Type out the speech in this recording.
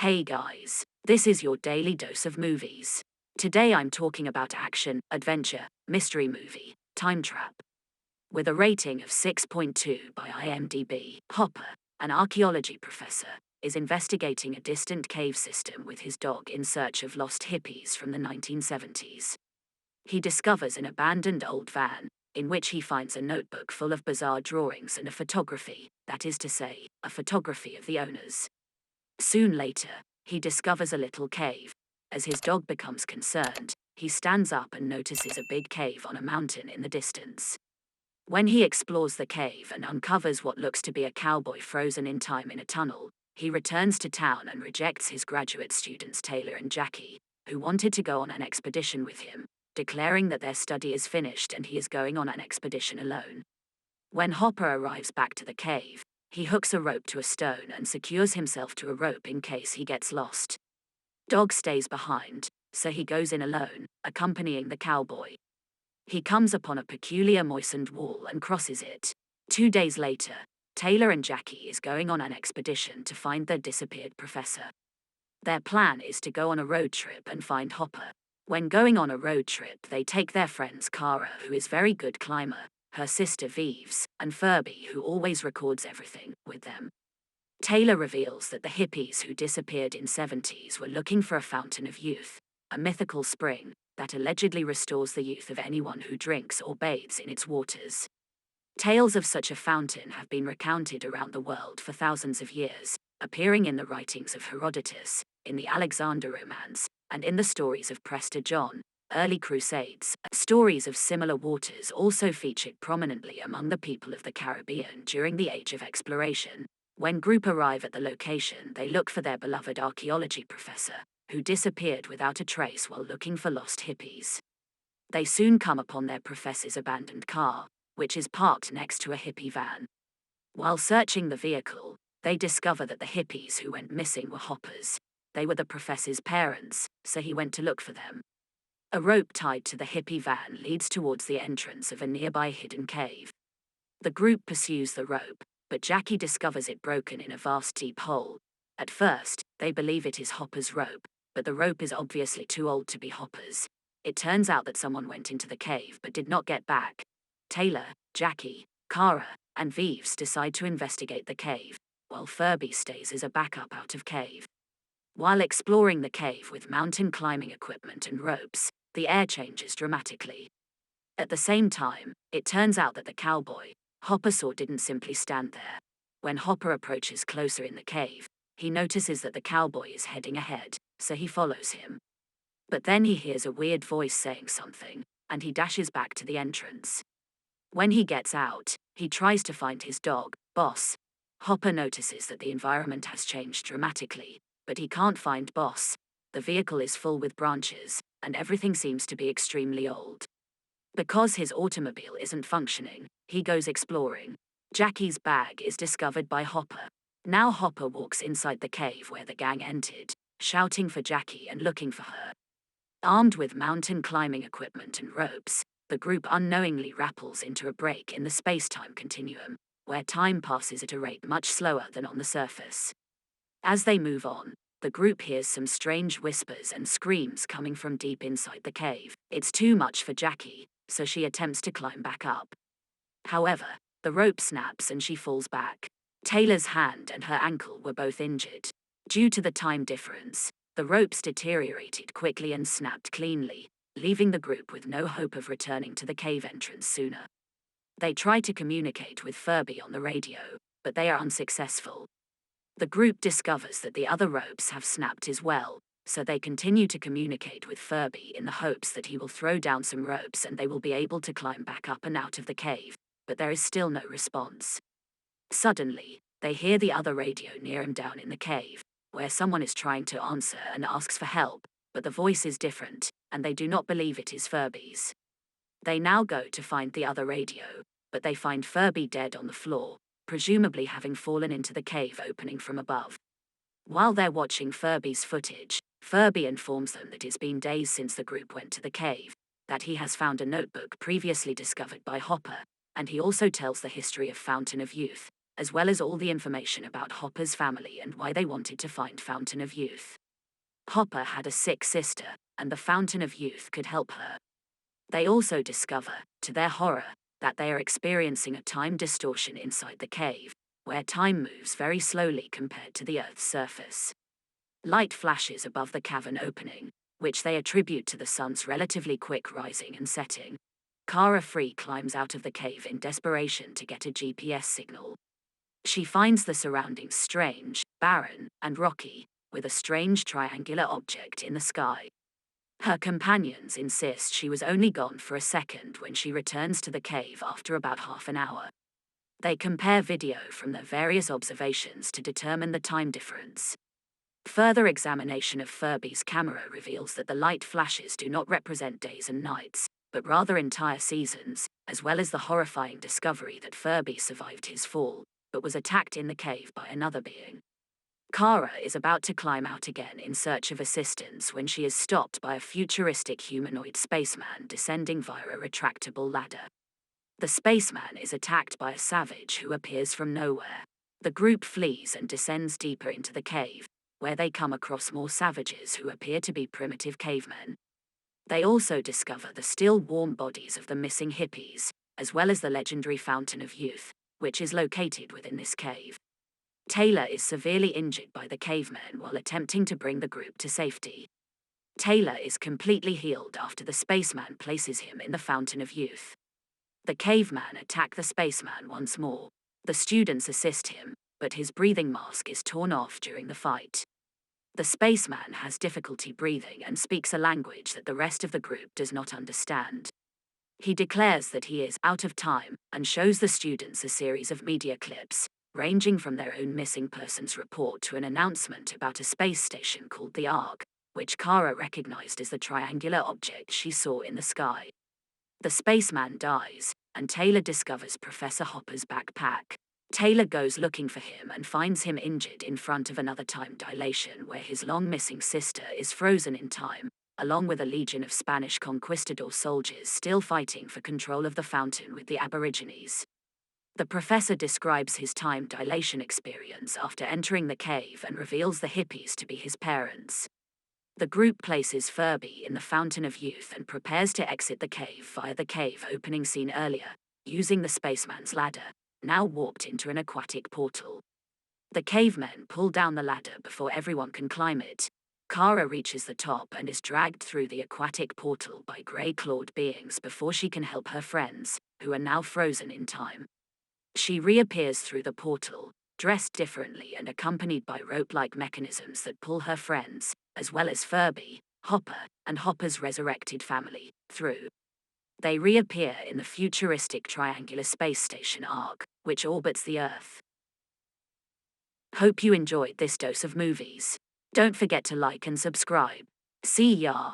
Hey guys, this is your daily dose of movies. Today I'm talking about action, adventure, mystery movie, Time Trap. With a rating of 6.2 by IMDb, Hopper, an archaeology professor, is investigating a distant cave system with his dog in search of lost hippies from the 1970s. He discovers an abandoned old van, in which he finds a notebook full of bizarre drawings and a photography, that is to say, a photography of the owners. Soon later, he discovers a little cave. As his dog becomes concerned, he stands up and notices a big cave on a mountain in the distance. When he explores the cave and uncovers what looks to be a cowboy frozen in time in a tunnel, he returns to town and rejects his graduate students Taylor and Jackie, who wanted to go on an expedition with him, declaring that their study is finished and he is going on an expedition alone. When Hopper arrives back to the cave, he hooks a rope to a stone and secures himself to a rope in case he gets lost. Dog stays behind, so he goes in alone, accompanying the cowboy. He comes upon a peculiar moistened wall and crosses it. 2 days later, Taylor and Jackie is going on an expedition to find their disappeared professor. Their plan is to go on a road trip and find Hopper. When going on a road trip, they take their friends Kara, who is very good climber, her sister Vives, and Furby, who always records everything, with them. Taylor reveals that the hippies who disappeared in 70s were looking for a fountain of youth, a mythical spring that allegedly restores the youth of anyone who drinks or bathes in its waters. Tales of such a fountain have been recounted around the world for thousands of years, appearing in the writings of Herodotus, in the Alexander Romance, and in the stories of Prester John. Early Crusades. Stories of similar waters also featured prominently among the people of the Caribbean during the Age of Exploration. When group arrive at the location, they look for their beloved archaeology professor, who disappeared without a trace while looking for lost hippies. They soon come upon their professor's abandoned car, which is parked next to a hippie van. While searching the vehicle, they discover that the hippies who went missing were Hoppers. They were the professor's parents, so he went to look for them. A rope tied to the hippie van leads towards the entrance of a nearby hidden cave. The group pursues the rope, but Jackie discovers it broken in a vast deep hole. At first, they believe it is Hopper's rope, but the rope is obviously too old to be Hopper's. It turns out that someone went into the cave but did not get back. Taylor, Jackie, Kara, and Vives decide to investigate the cave, while Furby stays as a backup out of cave. While exploring the cave with mountain climbing equipment and ropes, the air changes dramatically. At the same time, it turns out that the cowboy, Hopper saw, didn't simply stand there. When Hopper approaches closer in the cave, he notices that the cowboy is heading ahead, so he follows him. But then he hears a weird voice saying something, and he dashes back to the entrance. When he gets out, he tries to find his dog, Boss. Hopper notices that the environment has changed dramatically, but he can't find Boss. The vehicle is full with branches, and everything seems to be extremely old. Because his automobile isn't functioning, he goes exploring. Jackie's bag is discovered by Hopper. Now Hopper walks inside the cave where the gang entered, shouting for Jackie and looking for her. Armed with mountain climbing equipment and ropes, the group unknowingly rappels into a break in the space-time continuum, where time passes at a rate much slower than on the surface. As they move on, the group hears some strange whispers and screams coming from deep inside the cave. It's too much for Jackie, so she attempts to climb back up. However, the rope snaps and she falls back. Taylor's hand and her ankle were both injured. Due to the time difference, the ropes deteriorated quickly and snapped cleanly, leaving the group with no hope of returning to the cave entrance sooner. They try to communicate with Furby on the radio, but they are unsuccessful. The group discovers that the other ropes have snapped as well, so they continue to communicate with Furby in the hopes that he will throw down some ropes and they will be able to climb back up and out of the cave, but there is still no response. Suddenly, they hear the other radio near him down in the cave, where someone is trying to answer and asks for help, but the voice is different, and they do not believe it is Furby's. They now go to find the other radio, but they find Furby dead on the floor, presumably having fallen into the cave opening from above. While they're watching Furby's footage, Furby informs them that it's been days since the group went to the cave, that he has found a notebook previously discovered by Hopper, and he also tells the history of Fountain of Youth, as well as all the information about Hopper's family and why they wanted to find Fountain of Youth. Hopper had a sick sister, and the Fountain of Youth could help her. They also discover, to their horror, that they are experiencing a time distortion inside the cave, where time moves very slowly compared to the Earth's surface. Light flashes above the cavern opening, which they attribute to the sun's relatively quick rising and setting. Kara Free climbs out of the cave in desperation to get a GPS signal. She finds the surroundings strange, barren, and rocky, with a strange triangular object in the sky. Her companions insist she was only gone for a second when she returns to the cave after about half an hour. They compare video from their various observations to determine the time difference. Further examination of Furby's camera reveals that the light flashes do not represent days and nights, but rather entire seasons, as well as the horrifying discovery that Furby survived his fall, but was attacked in the cave by another being. Kara is about to climb out again in search of assistance when she is stopped by a futuristic humanoid spaceman descending via a retractable ladder. The spaceman is attacked by a savage who appears from nowhere. The group flees and descends deeper into the cave, where they come across more savages who appear to be primitive cavemen. They also discover the still warm bodies of the missing hippies, as well as the legendary Fountain of Youth, which is located within this cave. Taylor is severely injured by the cavemen while attempting to bring the group to safety. Taylor is completely healed after the spaceman places him in the Fountain of Youth. The caveman attacks the spaceman once more. The students assist him, but his breathing mask is torn off during the fight. The spaceman has difficulty breathing and speaks a language that the rest of the group does not understand. He declares that he is out of time and shows the students a series of media clips, ranging from their own missing persons report to an announcement about a space station called the Ark, which Kara recognized as the triangular object she saw in the sky. The spaceman dies, and Taylor discovers Professor Hopper's backpack. Taylor goes looking for him and finds him injured in front of another time dilation where his long-missing sister is frozen in time, along with a legion of Spanish conquistador soldiers still fighting for control of the fountain with the Aborigines. The professor describes his time dilation experience after entering the cave and reveals the hippies to be his parents. The group places Furby in the Fountain of Youth and prepares to exit the cave via the cave opening seen earlier, using the spaceman's ladder, now warped into an aquatic portal. The cavemen pull down the ladder before everyone can climb it. Kara reaches the top and is dragged through the aquatic portal by grey-clawed beings before she can help her friends, who are now frozen in time. She reappears through the portal, dressed differently and accompanied by rope-like mechanisms that pull her friends, as well as Furby, Hopper, and Hopper's resurrected family, through. They reappear in the futuristic triangular space station Ark, which orbits the Earth. Hope you enjoyed this dose of movies. Don't forget to like and subscribe. See ya!